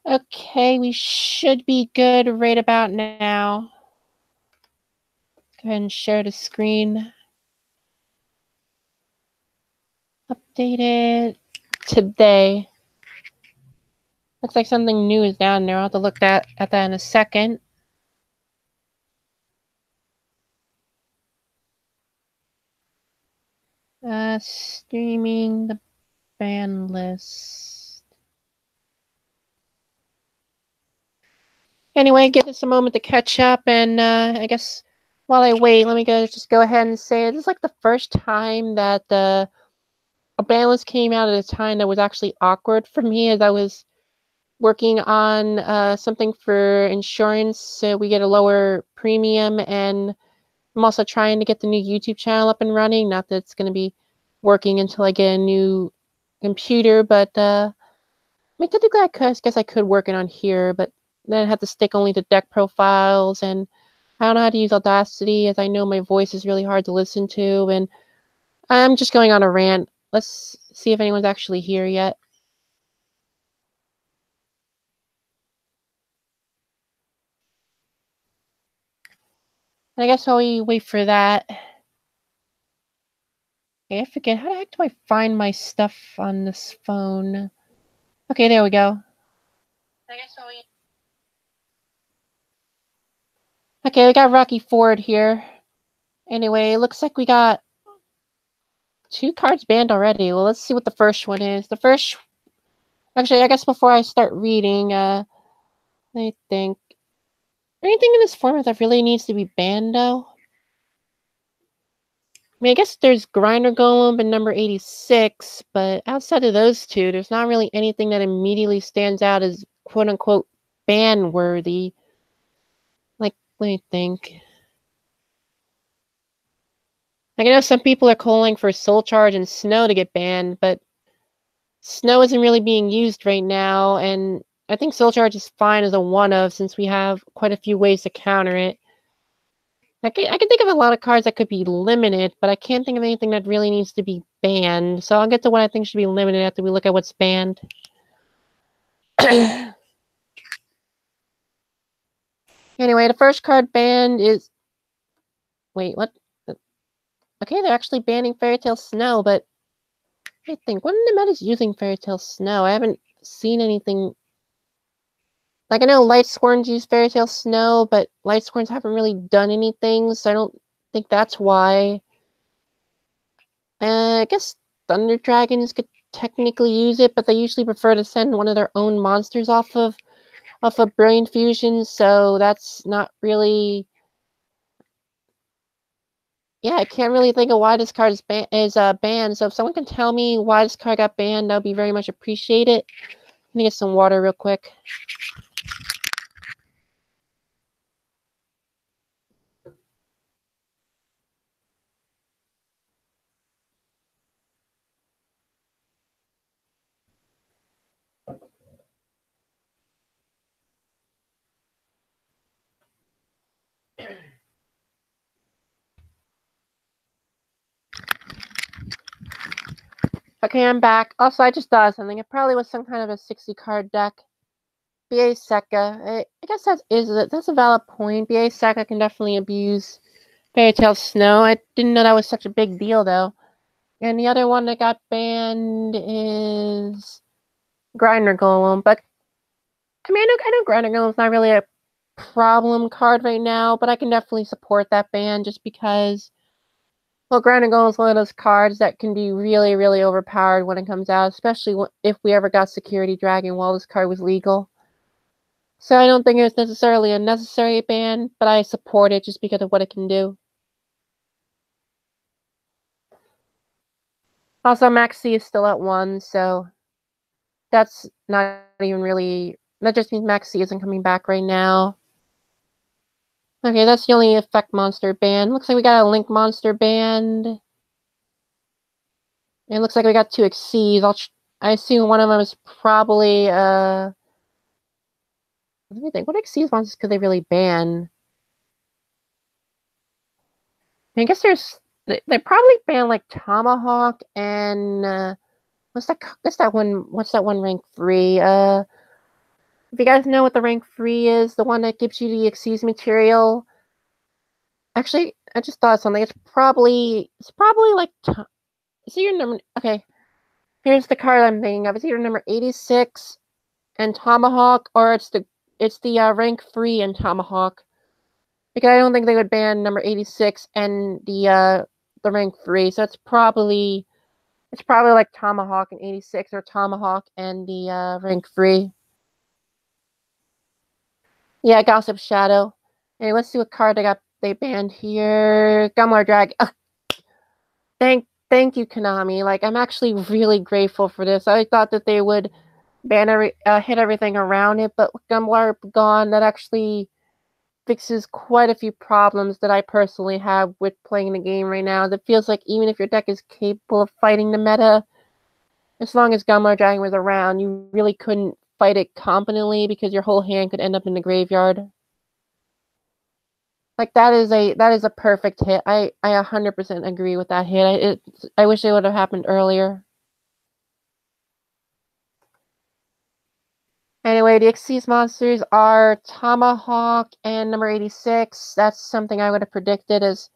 Okay, we should be good right about now. Go ahead and share the screen. Update it today. Looks like something new is down there. I'll have to look at that in a second. Streaming the ban list. Anyway, give us a moment to catch up, and I guess while I wait, let me just go ahead and say this is like the first time that a ban list came out at a time that was actually awkward for me, as I was working on something for insurance, so we get a lower premium, and I'm also trying to get the new YouTube channel up and running. Not that it's going to be working until I get a new computer, but I mean, technically I guess I could work it on here, but then I have to stick only to deck profiles, and I don't know how to use Audacity, as I know my voice is really hard to listen to, and I'm just going on a rant. Let's see if anyone's actually here yet. I guess while we wait for that, okay, I forget, how the heck do I find my stuff on this phone? Okay, there we go. I guess while we... Okay, we got Rocky Ford here. Anyway, it looks like we got 2 cards banned already. Well, let's see what the first one is. The first... Actually, I guess before I start reading, I think... Anything in this format that really needs to be banned, though? I mean, I guess there's Grinder Golem and number 86, but outside of those two, there's not really anything that immediately stands out as quote-unquote ban-worthy. Like, let me think. Like, I know some people are calling for Soul Charge and Snow to get banned, but Snow isn't really being used right now, and I think Soul Charge is fine as a one-of, since we have quite a few ways to counter it. I can think of a lot of cards that could be limited, but I can't think of anything that really needs to be banned. So I'll get to what I think should be limited after we look at what's banned. Anyway, the first card banned is... Wait, what? Okay, they're actually banning Fairy Tale Snow, but I think, when the meta's using Fairy Tale Snow? I haven't seen anything... Like, I know Light Scorns use Fairy Tale Snow, but Light Scorns haven't really done anything, so I don't think that's why. I guess Thunder Dragons could technically use it, but they usually prefer to send one of their own monsters off of Brilliant Fusion, so that's not really... Yeah, I can't really think of why this card is banned, so if someone can tell me why this card got banned, that would be very much appreciated. Let me get some water real quick. Okay, I'm back. Also, I just thought of something. It probably was some kind of a 60-card deck. BA Sekka. I guess that's a valid point. BA Sekka can definitely abuse Fairy Tale Snow. I didn't know that was such a big deal, though. And the other one that got banned is Grinder Golem. But I mean, I know Grinder Golem's not really a problem card right now, but I can definitely support that ban just because, well, Grinder Golem is one of those cards that can be really, really overpowered when it comes out, especially if we ever got Security Dragon while this card was legal. So I don't think it's necessarily a necessary ban, but I support it just because of what it can do. Also, Maxi is still at 1, so that's not even really... That just means Maxi isn't coming back right now. Okay, that's the only effect monster banned. Looks like we got a Link monster banned. And it looks like we got 2 Xyz. I assume one of them is probably, let me think, what Xyz monsters could they really ban? I guess they probably ban like Tomahawk and, what's that one rank 3? If you guys know what the rank 3 is, the one that gives you the Xyz material. Actually, I just thought of something. It's probably like, is it your number? Okay, here's the card I'm thinking of. It's either number 86 and Tomahawk, or it's the rank 3 and Tomahawk. Because I don't think they would ban number 86 and the rank 3. So it's probably like Tomahawk and 86, or Tomahawk and the rank 3. Yeah, Gossip Shadow. Hey, let's see what card they banned here. Gumlar Drag. Thank you, Konami. Like, I'm actually really grateful for this. I thought that they would hit everything around it, but with Gumlar gone, that actually fixes quite a few problems that I personally have with playing the game right now. That feels like even if your deck is capable of fighting the meta, as long as Gumlar Dragon was around, you really couldn't fight it competently because your whole hand could end up in the graveyard. Like, that is a perfect hit. I 100% agree with that hit. I wish it would have happened earlier. Anyway, the Xyz monsters are Tomahawk and number 86. That's something I would have predicted. As,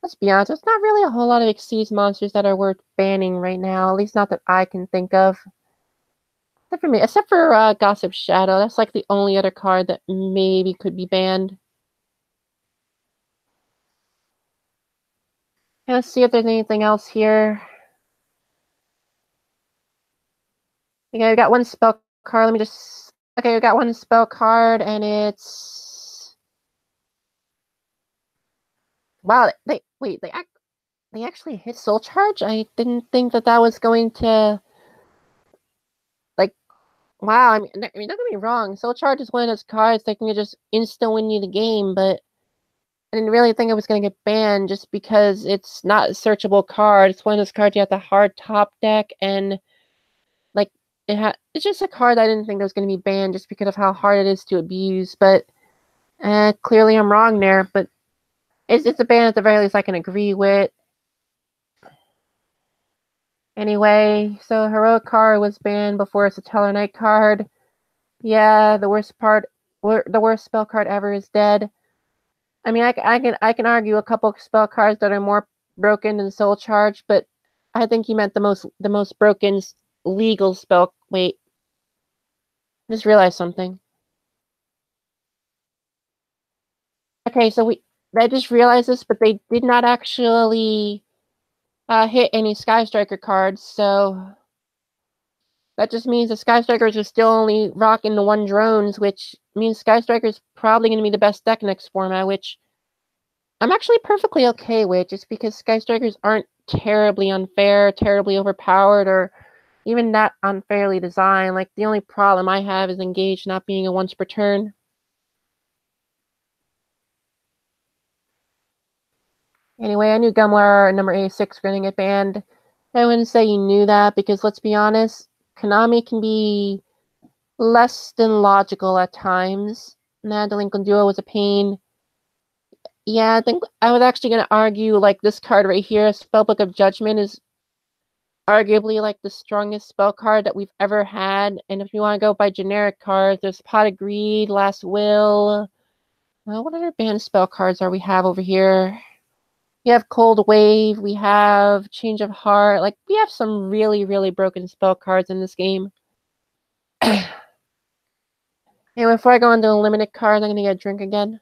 let's be honest, there's not really a whole lot of Xyz monsters that are worth banning right now. At least not that I can think of. Except for Gossip Shadow. That's like the only other card that maybe could be banned. Okay, let's see if there's anything else here. Okay, we got one spell card. Let me just... Okay, we got one spell card, and it's... Wow, they actually hit Soul Charge? I didn't think that was going to... Like, wow, I mean, don't get me wrong. Soul Charge is one of those cards that can just insta-win you the game, but I didn't really think it was going to get banned just because it's not a searchable card. It's one of those cards you have to hard top deck, and like it's just a card I didn't think that was going to be banned just because of how hard it is to abuse. But clearly I'm wrong there. But it's a ban at the very least I can agree with. Anyway, so Heroic card was banned before it's a Teller Knight card. Yeah, the worst spell card ever is dead. I mean, I can argue a couple of spell cards that are more broken than Soul Charge, but I think he meant the most broken legal spell. Wait, just realized something. Okay, so I just realized this, but they did not actually hit any Sky Striker cards, so that just means the Sky Strikers are still only rocking the 1 drones, which means Sky Striker is probably going to be the best deck next format, which I'm actually perfectly okay with, just because Sky Strikers aren't terribly unfair, terribly overpowered, or even that unfairly designed. Like, the only problem I have is Engage not being a once per turn. Anyway, I knew Gumlar number 86 were going to get banned. I wouldn't say you knew that, because let's be honest, Konami can be less than logical at times. Nah, Delinquent Duo was a pain. Yeah, I think I was actually going to argue, like, this card right here, Spellbook of Judgment, is arguably, like, the strongest spell card that we've ever had. And if you want to go by generic cards, there's Pot of Greed, Last Will. Well, what other banned spell cards are we have over here? We have Cold Wave, we have Change of Heart. Like, we have some really, really broken spell cards in this game. And before I go into the limited cards, I'm going to get a drink again.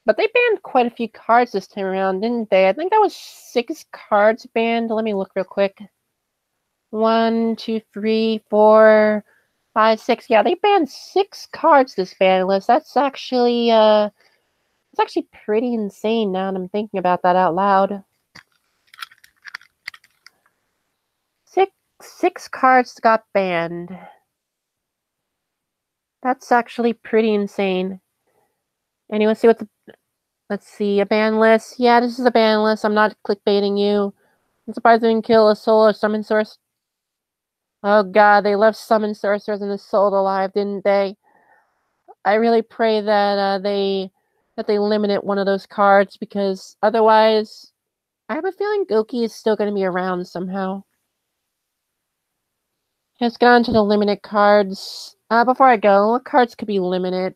But they banned quite a few cards this time around, didn't they? I think that was 6 cards banned. Let me look real quick. 1, 2, 3, 4, 5, 6. Yeah, they banned 6 cards this ban list. That's actually it's actually pretty insane now that I'm thinking about that out loud. Six cards got banned. That's actually pretty insane. Anyway, let's see, a ban list. Yeah, this is a ban list. I'm not clickbaiting you. I'm surprised they didn't kill a soul or summon source. Oh god, they left summon sorcerers in the soul alive, didn't they? I really pray that they limit one of those cards because otherwise I have a feeling Goki is still going to be around somehow. Let's get on to the limited cards. Before I go, what cards could be limited?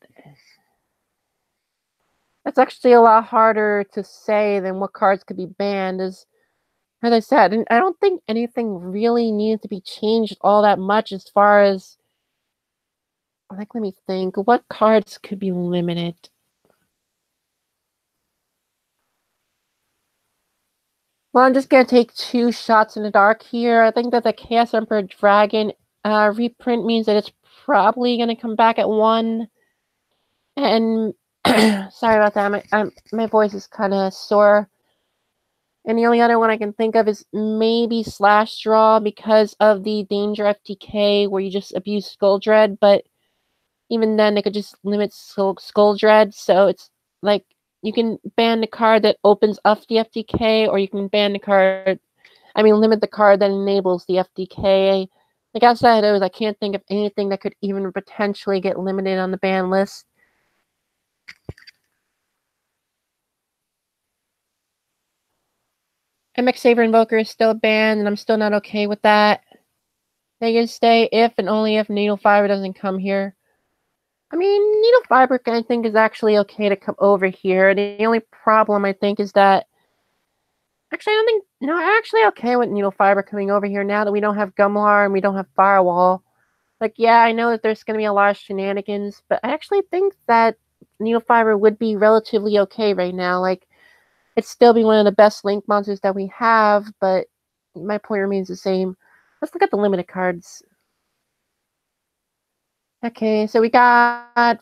That's actually a lot harder to say than what cards could be banned. As I said, and I don't think anything really needs to be changed all that much as far as, like, let me think. What cards could be limited? Well, I'm just gonna take 2 shots in the dark here. I think that the Chaos Emperor Dragon reprint means that it's probably gonna come back at 1. And sorry about that. My voice is kind of sore. And the only other one I can think of is maybe Slash Draw because of the Danger FTK where you just abuse Skull Dread, but even then they could just limit Skull Dread, so it's like you can ban the card that opens up the FTK, or you can ban the card, limit the card that enables the FTK. Like I said, I can't think of anything that could even potentially get limited on the ban list. MX Saber Invoker is still banned, and I'm still not okay with that. They can stay if and only if Needle Fiber doesn't come here. Needle Fiber, I think, is actually okay to come over here. The only problem, I think, is that... Actually, I don't think... No, I'm actually okay with Needle Fiber coming over here now that we don't have Gumlar and we don't have Firewall. Like, yeah, I know that there's going to be a lot of shenanigans, but I actually think that Needle Fiber would be relatively okay right now. Like, it'd still be one of the best Link monsters that we have, but my point remains the same. Let's look at the limited cards. Okay, so we got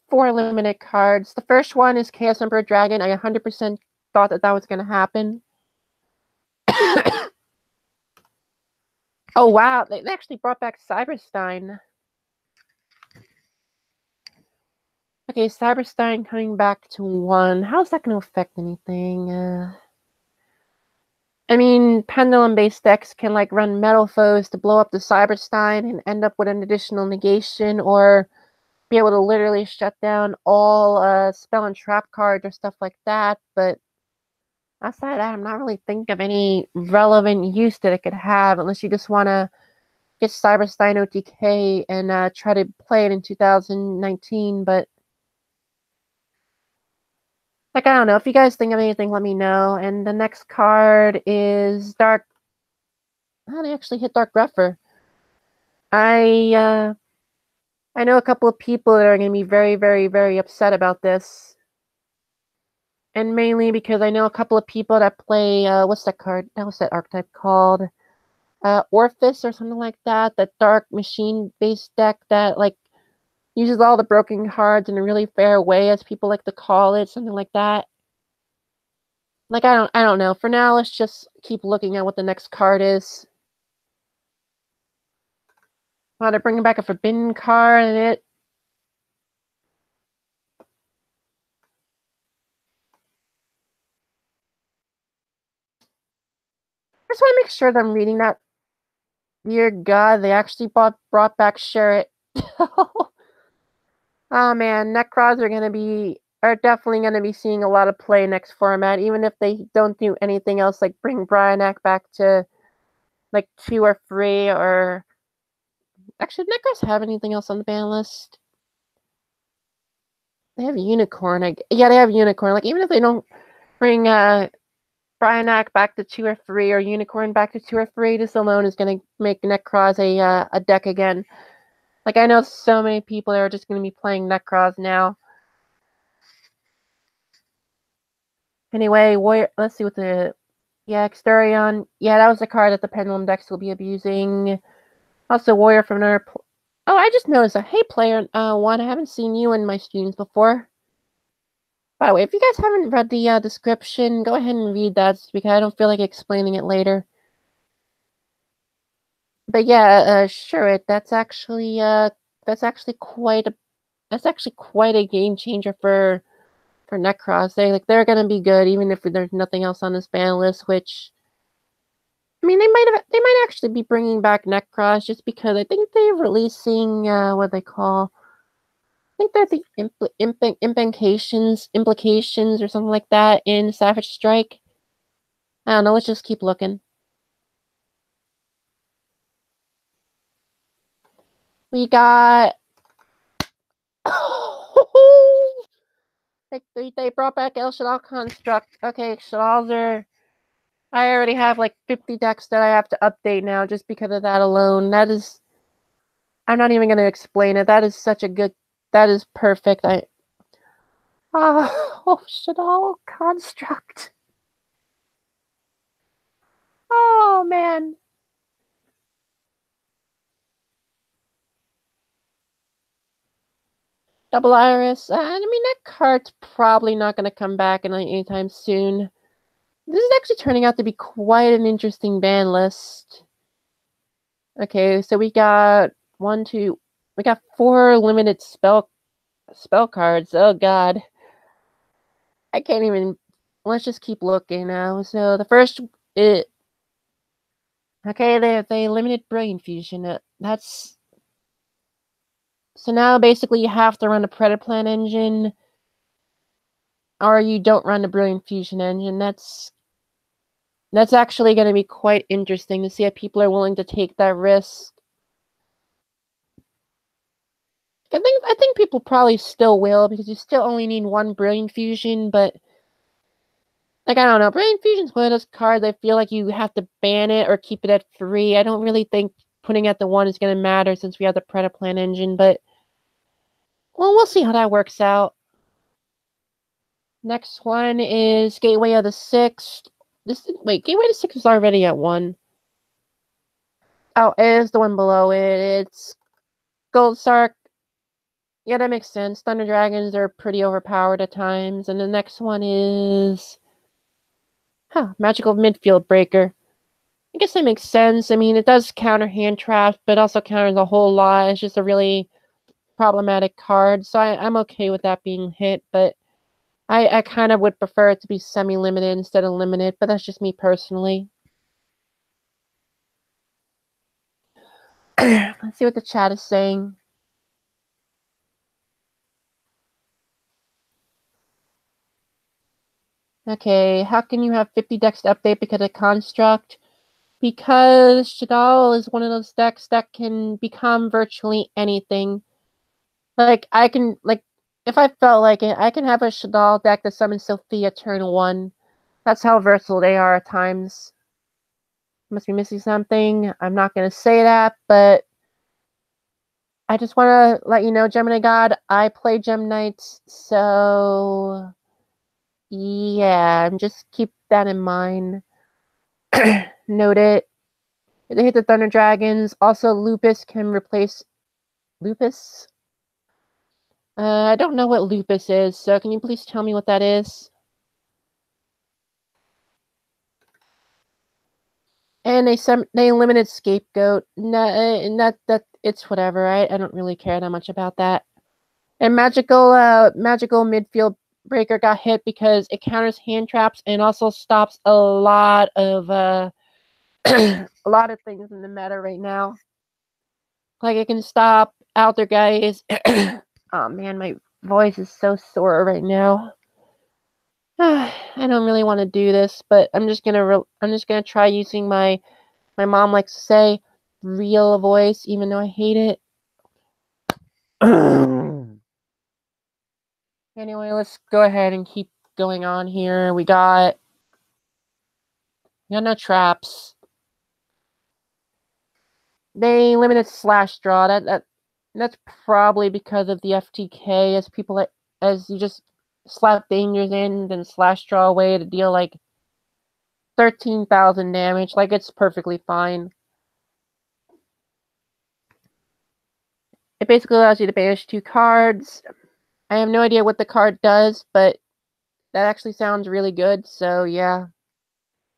4 limited cards. The first one is Chaos Emperor Dragon. I 100% thought that was going to happen. Oh, wow. They actually brought back Cyberstein. Okay, Cyberstein coming back to 1. How's that going to affect anything? Pendulum-based decks can, like, run Metal Foes to blow up the Cyberstein and end up with an additional negation, or be able to literally shut down all spell and trap cards or stuff like that, but outside of that, I'm not really thinking of any relevant use that it could have, unless you just want to get Cyberstein OTK and try to play it in 2019, but like, I don't know. If you guys think of anything, let me know. And the next card is Dark... Oh, they actually hit Dark Grepher. I know a couple of people that are going to be very, very, very upset about this. And mainly because I know a couple of people that play, what's that card? What's that archetype called? Orphis or something like that. That dark machine-based deck that, like, uses all the broken cards in a really fair way, as people like to call it, something like that. Like, I don't know. For now, let's just keep looking at what the next card is. Wow, they're bringing back a forbidden card, and it... I just want to make sure that I'm reading that. Dear God, they actually brought back Sherrit. Oh man, Necros are definitely gonna be seeing a lot of play next format, even if they don't do anything else, like bring Bryanak back to like 2 or 3, or actually, did Necros have anything else on the ban list? They have Unicorn. Yeah, they have Unicorn. Like, even if they don't bring Bryanak back to 2 or 3, or Unicorn back to 2 or 3, this alone is gonna make Necros a deck again. Like, I know so many people that are just gonna be playing Necros now. Anyway, let's see what the... Yeah, Exterion. Yeah, that was the card that the Pendulum decks will be abusing. Also, Warrior from another... Oh, I just noticed that. Hey, player one, I haven't seen you in my streams before. By the way, if you guys haven't read the description, go ahead and read that, because I don't feel like explaining it later. But yeah, sure, that's actually quite a game changer for Necros. They're gonna be good even if there's nothing else on this ban list, which mean, they might actually be bringing back Necross just because I think they're releasing what they call. I think they're the implications or something like that in Savage Strike. I don't know. Let's just keep looking. We got. They brought back El Shadal Construct. Okay, Shadals are. I already have like 50 decks that I have to update now just because of that alone. That is. I'm not even going to explain it. That is such a good. That is perfect. Oh, Shadal Construct. Oh, man. Double Iris. I mean, that card's probably not going to come back anytime soon. This is actually turning out to be quite an interesting ban list. Okay, so we got we got 4 limited spell cards. Oh god. I can't even, let's just keep looking now. So the first okay, they limited Brilliant Fusion. That's so now basically you have to run a Predaplan engine or you don't run the Brilliant Fusion engine. That's actually going to be quite interesting to see if people are willing to take that risk. I think people probably still will because you still only need 1 Brilliant Fusion, but like I don't know, Brilliant Fusion's one of those cards I feel like you have to ban it or keep it at 3. I don't really think putting it at the 1 is going to matter since we have the Predaplan engine, but well, we'll see how that works out. Next one is Gateway of the Sixth. Gateway of the Sixth is already at 1. Oh, it is the one below it. It's Gold Sark. Yeah, that makes sense. Thunder Dragons are pretty overpowered at times. And the next one is Magical Midfield Breaker. I guess that makes sense. I mean, it does counter hand traps, but also counters a whole lot. It's just a really problematic card. So I'm okay with that being hit, but I kind of would prefer it to be semi-limited instead of limited, but that's just me personally. Let's see what the chat is saying. Okay, how can you have 50 decks to update because of Construct? Because Shadal is one of those decks that can become virtually anything. Like, if I felt like it, I can have a Shadal deck that summons Sophia turn 1. That's how versatile they are at times. Must be missing something. I'm not going to say that, but I just want to let you know, Gemini God, I play Gem Knights, so yeah, just keep that in mind. Note it. They hit the Thunder Dragons. Also, Lupus can replace Lupus. I don't know what Lupus is, so can you please tell me what that is? And they limited Scapegoat. That it's whatever. I don't really care that much about that. And magical midfield breaker got hit because it counters hand traps and also stops a lot of a lot of things in the meta right now. Like it can stop out there, guys. Oh man, my voice is so sore right now. I don't really want to do this, but I'm just gonna try using my mom likes to say real voice, even though I hate it. Anyway, let's go ahead and keep going on here. We got no traps. They limited slash draw. That's probably because of the FTK, as you just slap dangers in, then slash draw away to deal like 13,000 damage. Like it's perfectly fine. It basically allows you to banish 2 cards. I have no idea what the card does, but that actually sounds really good. So yeah.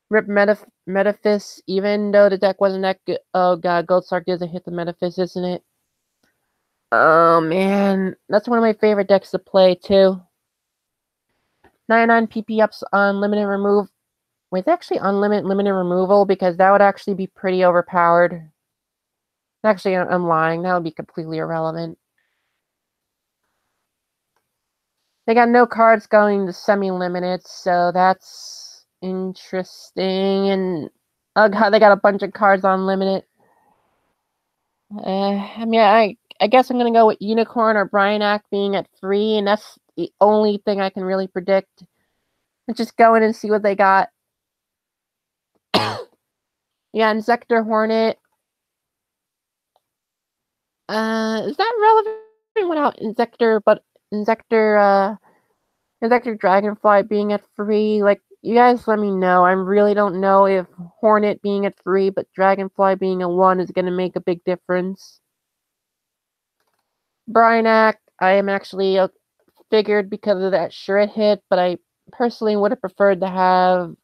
Rip Metaphys, even though the deck wasn't that good. Oh god, Goldstark doesn't hit the Metaphys, isn't it? Oh man, that's one of my favorite decks to play too. 99 PP ups on limited remove. Wait, it's actually unlimited limited removal because that would actually be pretty overpowered. Actually, I'm lying. That would be completely irrelevant. They got no cards going to semi-limited, so that's interesting. And oh god, they got a bunch of cards on limited. I mean, I guess I'm gonna go with Unicorn or Bryanak being at free, and that's the only thing I can really predict. And just go in and see what they got. Yeah, Inzektor Hornet. Is that relevant without Inzektor? But Inzektor, Inzektor Dragonfly being at free, like you guys let me know. I really don't know if Hornet being at free, but Dragonfly being a 1 is gonna make a big difference. Bryanak, I am actually figured because of that shred hit, but I personally would have preferred to have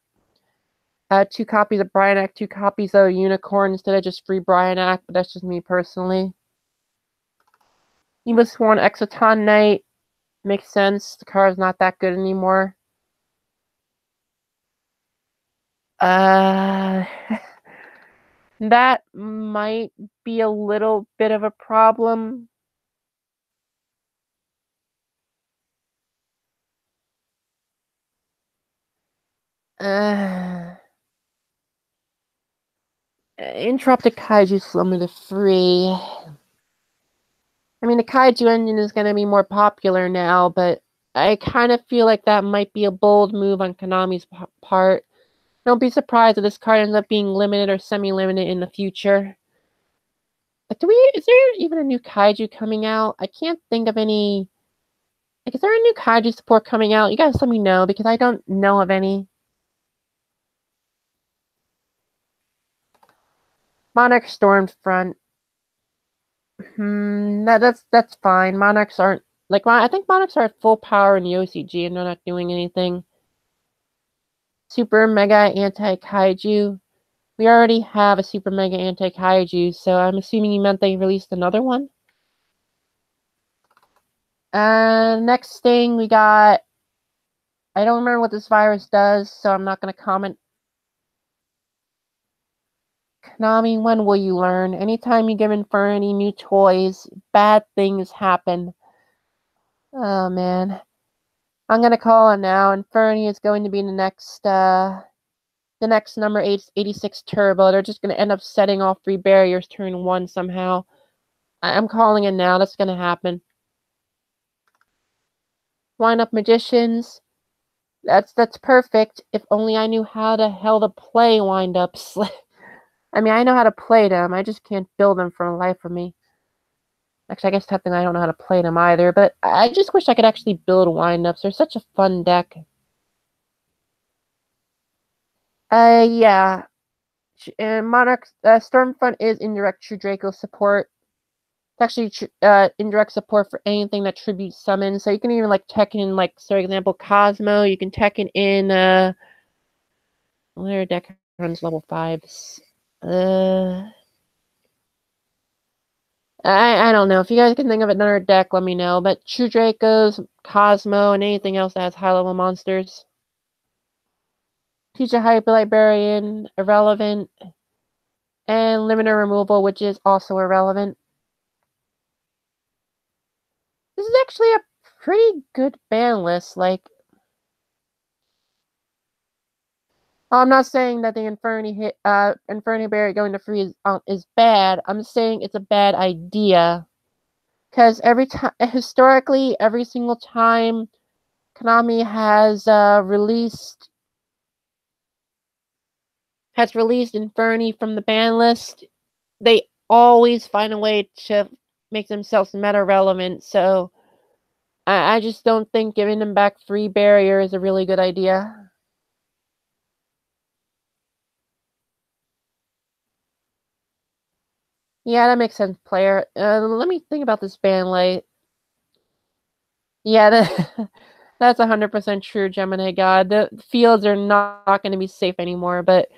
2 copies of Bryanak, 2 copies of Unicorn instead of just free Bryanak, but that's just me personally. Eva Sworn Exoton Knight makes sense. The card's not that good anymore. That might be a little bit of a problem. Interrupted Kaiju Slumber to free. I mean, the Kaiju engine is going to be more popular now, but I kind of feel like that might be a bold move on Konami's part. Don't be surprised if this card ends up being limited or semi-limited in the future. But is there even a new Kaiju coming out? I can't think of any. Like, is there a new Kaiju support coming out? You guys let me know because I don't know of any. Monarch Stormfront. That's fine. Monarchs aren't like I think Monarchs are at full power in the OCG and they're not doing anything. Super Mega Anti-Kaiju. We already have a Super Mega Anti-Kaiju, so I'm assuming you meant they released another one. Next thing we got. I don't remember what this virus does, so I'm not going to comment. Konami, when will you learn? Anytime you give Inferni new toys, bad things happen. Oh man. I'm gonna call it now. Inferni is going to be the next number 86 Turbo. They're just gonna end up setting off 3 barriers turn 1 somehow. I'm calling it now. That's gonna happen. Wind up Magicians. That's perfect. If only I knew how the hell to play wind ups. I mean, I know how to play them. I just can't build them for the life of me. Actually, I guess technically I don't know how to play them either, but I just wish I could actually build wind-ups. They're such a fun deck. Yeah. And Monarch Stormfront is indirect True Draco support. It's actually indirect support for anything that tributes summon. So you can even like tech in, like, for example, Cosmo. You can tech it in their deck runs level 5s. I don't know. If you guys can think of another deck, let me know. But True Dracos, Cosmo, and anything else that has high-level monsters. Teacher Hyper Librarian, irrelevant. And Limiter Removal, which is also irrelevant. This is actually a pretty good ban list. Like, I'm not saying that the Inferni Berry going to free is bad. I'm saying it's a bad idea. Because historically, every single time Konami has released Inferni from the ban list, they always find a way to make themselves meta relevant. So I just don't think giving them back free barrier is a really good idea. Yeah, that makes sense, player. Let me think about this ban light. Yeah, that's 100% true, Gemini God. The fields are not going to be safe anymore, but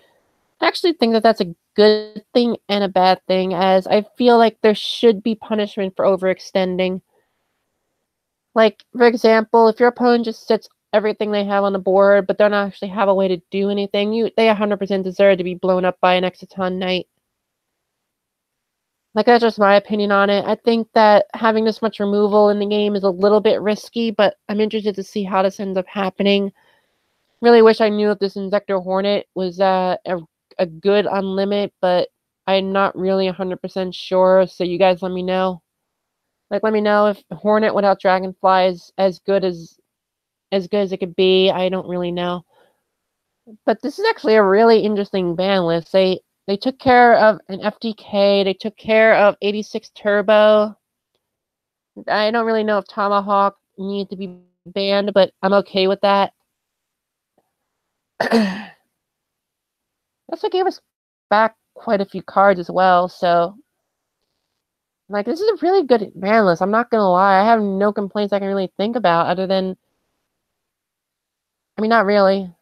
I actually think that that's a good thing and a bad thing, as I feel like there should be punishment for overextending. Like, for example, if your opponent just sits everything they have on the board, but don't actually have a way to do anything, they 100% deserve to be blown up by an Exciton Knight. Like, that's just my opinion on it. I think that having this much removal in the game is a little bit risky, but I'm interested to see how this ends up happening. Really wish I knew if this Inzektor Hornet was a good unlimit, but I'm not really 100% sure, so you guys let me know. Like, let me know if Hornet without Dragonfly is as good as it could be. I don't really know. But this is actually a really interesting ban list. They took care of an FDK. They took care of 86 Turbo. I don't really know if Tomahawk needs to be banned, but I'm okay with that. Also gave us back quite a few cards as well, so like, this is a really good ban list. I'm not gonna lie. I have no complaints I can really think about other than, I mean, not really.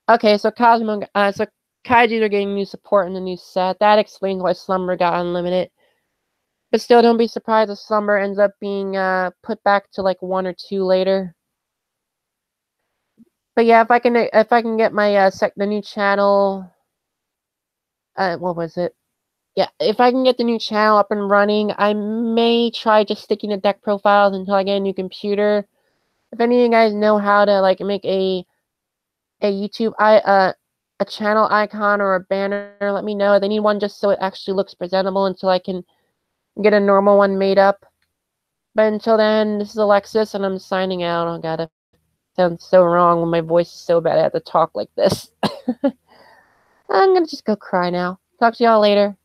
Okay, so so Kaijus are getting new support in the new set. That explains why Slumber got unlimited. But still, don't be surprised if Slumber ends up being put back to like 1 or 2 later. But yeah, if I can get my the new channel, what was it? Yeah, if I can get the new channel up and running, I may try just sticking to deck profiles until I get a new computer. If any of you guys know how to like make a YouTube a channel icon or a banner, let me know. They need one just so it actually looks presentable until I can get a normal one made up. But until then, this is Alexis, and I'm signing out. Oh god, it sounds so wrong when my voice is so bad I have to talk like this. I'm gonna just go cry now. Talk to y'all later.